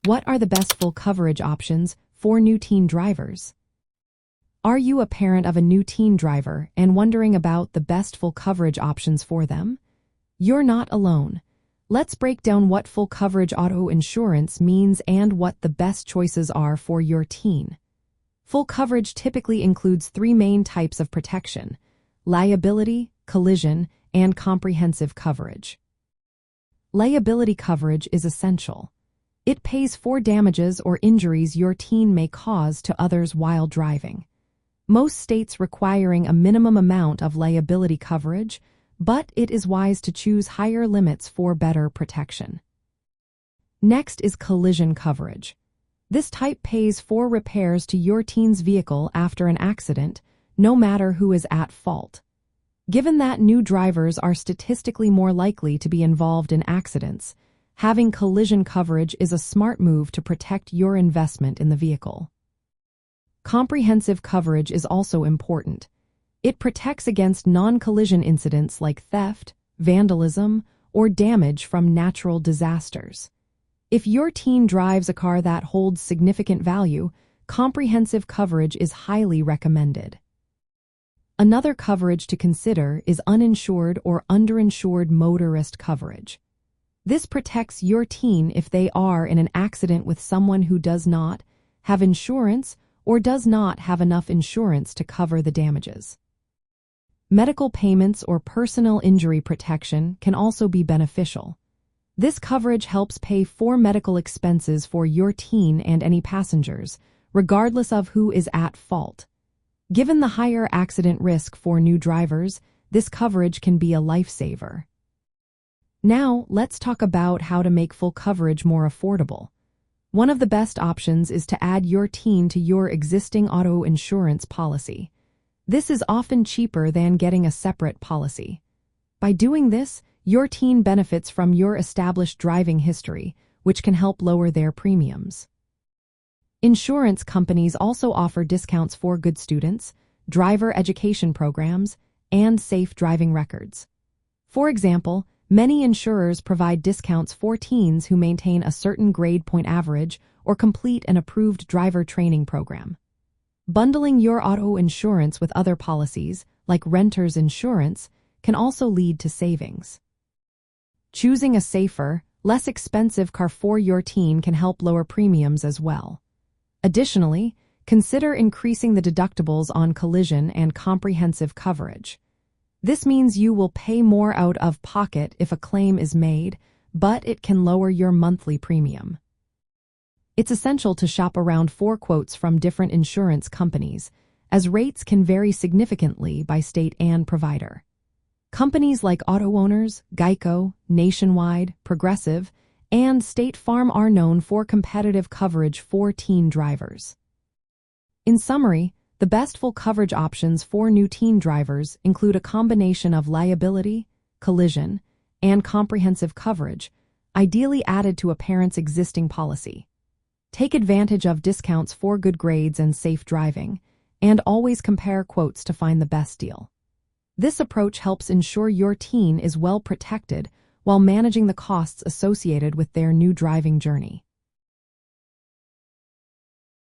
What are the best full coverage options for new teen drivers? Are you a parent of a new teen driver and wondering about the best full coverage options for them? You're not alone. Let's break down what full coverage auto insurance means and what the best choices are for your teen. Full coverage typically includes three main types of protection: liability, collision, and comprehensive coverage. Liability coverage is essential. It pays for damages or injuries your teen may cause to others while driving. Most states requiring a minimum amount of liability coverage, but it is wise to choose higher limits for better protection. Next is collision coverage. This type pays for repairs to your teen's vehicle after an accident, no matter who is at fault. Given that new drivers are statistically more likely to be involved in accidents, having collision coverage is a smart move to protect your investment in the vehicle. Comprehensive coverage is also important. It protects against non-collision incidents like theft, vandalism, or damage from natural disasters. If your teen drives a car that holds significant value, comprehensive coverage is highly recommended. Another coverage to consider is uninsured or underinsured motorist coverage. This protects your teen if they are in an accident with someone who does not have insurance or does not have enough insurance to cover the damages. Medical payments or personal injury protection can also be beneficial. This coverage helps pay for medical expenses for your teen and any passengers, regardless of who is at fault. Given the higher accident risk for new drivers, this coverage can be a lifesaver. Now, let's talk about how to make full coverage more affordable. One of the best options is to add your teen to your existing auto insurance policy. This is often cheaper than getting a separate policy. By doing this, your teen benefits from your established driving history, which can help lower their premiums. Insurance companies also offer discounts for good students, driver education programs, and safe driving records. For example, many insurers provide discounts for teens who maintain a certain grade point average or complete an approved driver training program. Bundling your auto insurance with other policies, like renter's insurance, can also lead to savings. Choosing a safer, less expensive car for your teen can help lower premiums as well. Additionally, consider increasing the deductibles on collision and comprehensive coverage. This means you will pay more out of pocket if a claim is made, but it can lower your monthly premium. It's essential to shop around for quotes from different insurance companies, as rates can vary significantly by state and provider. Companies like Auto Owners, Geico, Nationwide, Progressive, and State Farm are known for competitive coverage for teen drivers. In summary, the best full coverage options for new teen drivers include a combination of liability, collision, and comprehensive coverage, ideally added to a parent's existing policy. Take advantage of discounts for good grades and safe driving, and always compare quotes to find the best deal. This approach helps ensure your teen is well protected while managing the costs associated with their new driving journey.